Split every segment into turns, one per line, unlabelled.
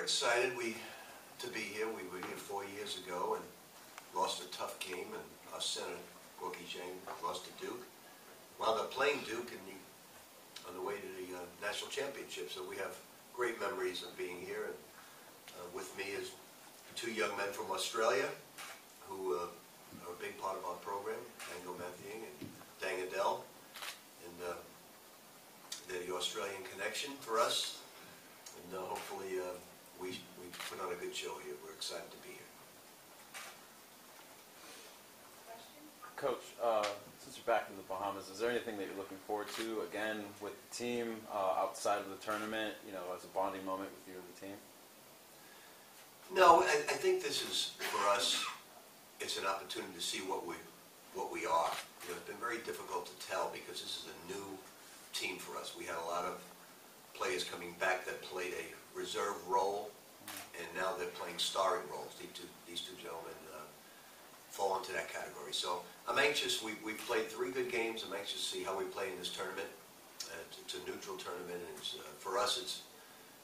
excited to be here. We were here 4 years ago and lost a tough game, and our center, Gorky Zhang, lost to Duke. Wound up playing Duke on the way to the national championship, so we have great memories of being here. And with me is two young men from Australia who are a big part of our program, Dango Mathiang and Dang Adele. And they're the Australian connection for us. And hopefully we put on a good show here. We're excited to be here.
Coach, since you're back in the Bahamas, is there anything that you're looking forward to, again, with the team outside of the tournament, you know, as a bonding moment with you and the team?
No, I think this is, for us, it's an opportunity to see what we are. You know, it's been very difficult to tell because this is a new team for us. We had a lot of players coming back that played a reserve role, and now they're playing starring roles. These two gentlemen fall into that category. So I'm anxious. We've played 3 good games. I'm anxious to see how we play in this tournament. It's a neutral tournament, and for us, it's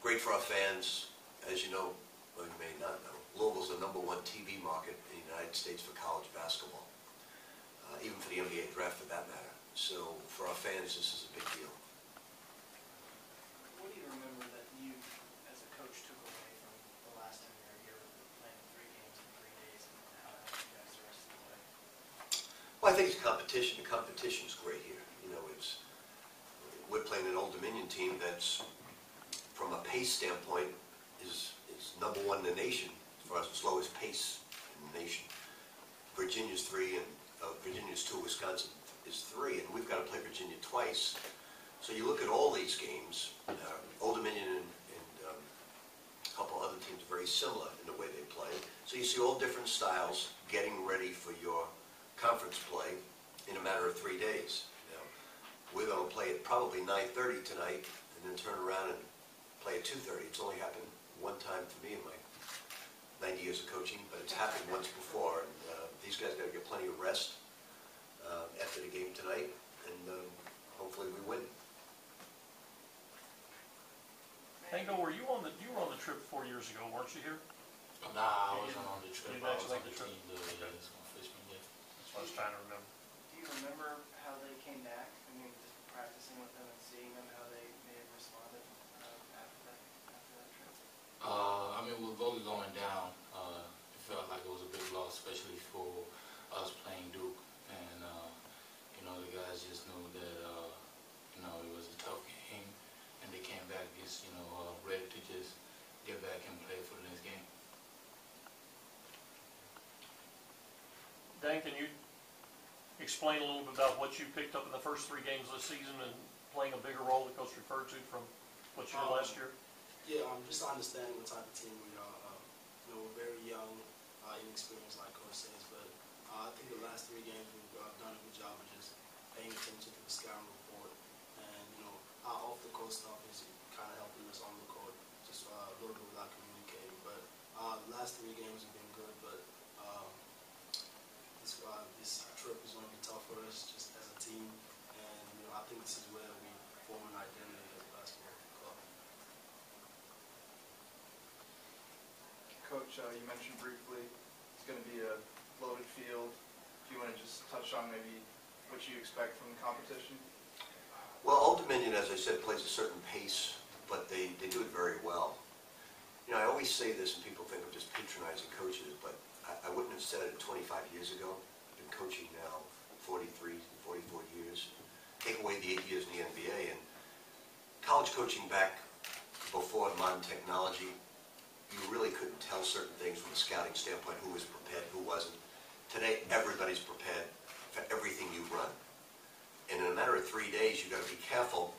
great for our fans. As you know, or you may not know, Louisville's the #1 TV market in the United States for college basketball, even for the NBA draft for that matter. So for our fans, this is a big deal.
What do you remember that you, as a coach, took away from the last time you were here, playing 3 games in 3 days, and how that helped you guys the rest of the way?
Well, I think it's competition. The competition's great here. You know, we're playing an Old Dominion team that's, from a pace standpoint, is #1 in the nation as far as the slowest pace in the nation. Virginia's 3, and Virginia's 2. Wisconsin is 3, and we've got to play Virginia twice. So you look at all these games, Old Dominion and a couple other teams are very similar in the way they play. So you see all different styles getting ready for your conference play in a matter of 3 days. Now, we're going to play at probably 9:30 tonight, and then turn around and play at 2:30. It's only happened one time for me in my 90 years of coaching, but it's happened once before. And these guys got to get plenty of rest after the game tonight, and hopefully we win.
Tango, you were on the trip 4 years ago, weren't you here?
Nah, I wasn't on the trip.
You didn't
I was
actually
on
make
the
the trip?
team the freshman year.
That's what I was trying to remember.
Do you remember how they came back? I mean, just practicing with them and seeing them, how they may have responded after that trip?
I mean, with Vogel going down, it felt like it was a big loss, especially for us playing Duke. And, you know, the guys just knew that, you know, it was a tough game. And they came back just, you know, ready to just get back and play for the next game.
Dan, can you explain a little bit about what you picked up in the first 3 games of the season and playing a bigger role that Coach referred to from what you were last year?
Yeah, just to understand what type of team we are. You know, we're very young, inexperienced, like Coach says, but I think the last 3 games we've done a good job of just paying attention to the scouting report, and you know, our off-the-court stuff is kind of helping us on the court, just a little bit without communicating. But the last 3 games have been good, but this trip is going to be tough for us, just as a team, and you know, I think this is where we form an identity as a basketball club.
Coach, you mentioned briefly it's going to be a loaded field. Do you want to just touch on maybe what you expect from the competition?
Well, Old Dominion, as I said, plays a certain pace, but they do it very well. You know, I always say this, and people think I'm just patronizing coaches, but I wouldn't have said it 25 years ago. I've been coaching now 43, 44 years. Take away the 8 years in the NBA, and college coaching back before modern technology, you really couldn't tell certain things from a scouting standpoint, who was prepared, who wasn't. Today, everybody's prepared for everything you run. And in a matter of 3 days, you've got to be careful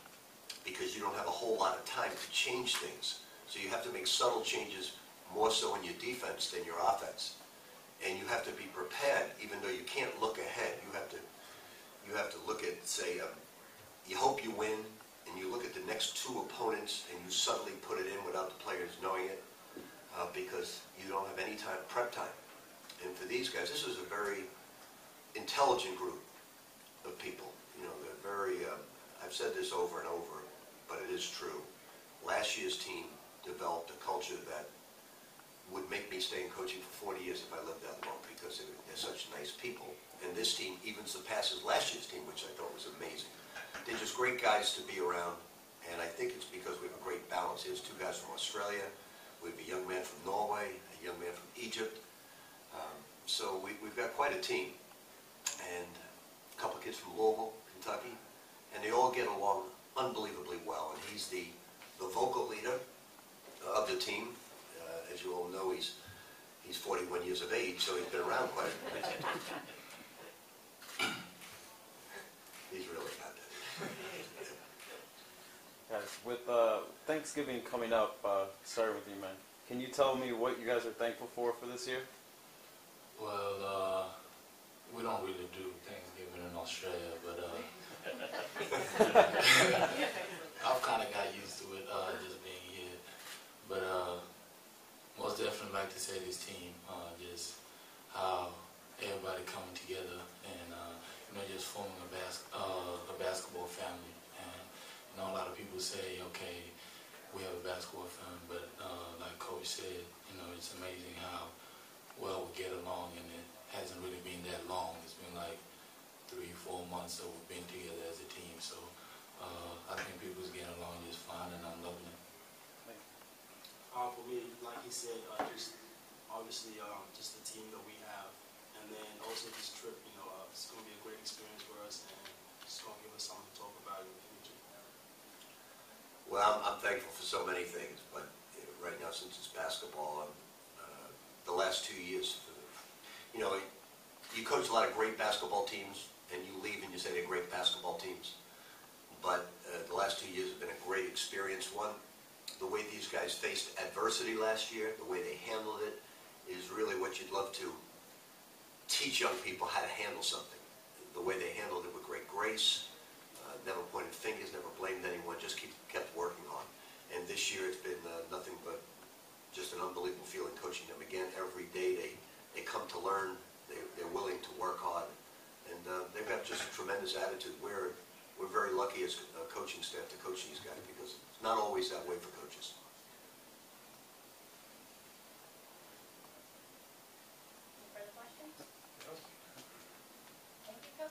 because you don't have a whole lot of time to change things. So you have to make subtle changes, more so in your defense than your offense. And you have to be prepared, even though you can't look ahead. You have to look at, say, you hope you win, and you look at the next 2 opponents, and you suddenly put it in without the players knowing it, because you don't have any prep time. And for these guys, this is a very intelligent group of people. You know, they're very, I've said this over and over, but it is true. Last year's team developed a culture that would make me stay in coaching for 40 years if I lived that long, because they're such nice people. And this team even surpasses last year's team, which I thought was amazing. They're just great guys to be around, and I think it's because we have a great balance. Here's two guys from Australia, we have a young man from Norway, a young man from Egypt. So we've got quite a team, and a couple of kids from Louisville, Kentucky, and they all get along unbelievably well. And he's the vocal leader of the team. As you all know, he's 41 years of age, so he's been around quite a bit. He's really not that.
Guys, with Thanksgiving coming up, starting with you, man, can you tell me what you guys are thankful for this year?
Well, we don't really do Thanksgiving in Australia, but I've kind of got used to it just being here. But most definitely like to say this team, just how everybody coming together and just forming a basketball family. And a lot of people say, okay, we have a basketball family, but like Coach said, it's amazing how well we get along, and it hasn't really been that long. It's been like 3-4 months that we've been together as a team. So I think people's getting along just fine, and I'm loving it.
For me, like he said, just obviously just the team that we have, and then also this trip. It's going to be a great experience for us, and it's going to give us something to talk about in the future.
Well, I'm thankful for so many things, but right now, since it's basketball, the last 2 years, you coach a lot of great basketball teams, and you leave and you say they're great basketball teams. But the last 2 years have been a great experience. One, the way these guys faced adversity last year, the way they handled it, is really what you'd love to teach young people how to handle something. The way they handled it with great grace, never pointed fingers, never blamed anyone, just kept working on. And this year it's been nothing but just an unbelievable feeling coaching them again. Every day they come to learn, they're willing to work hard, and they've got just a tremendous attitude. We're very lucky as a coaching staff to coach these guys, because it's not always that way for coaches.
Any further questions?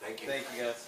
Thank you.
Thank you, guys.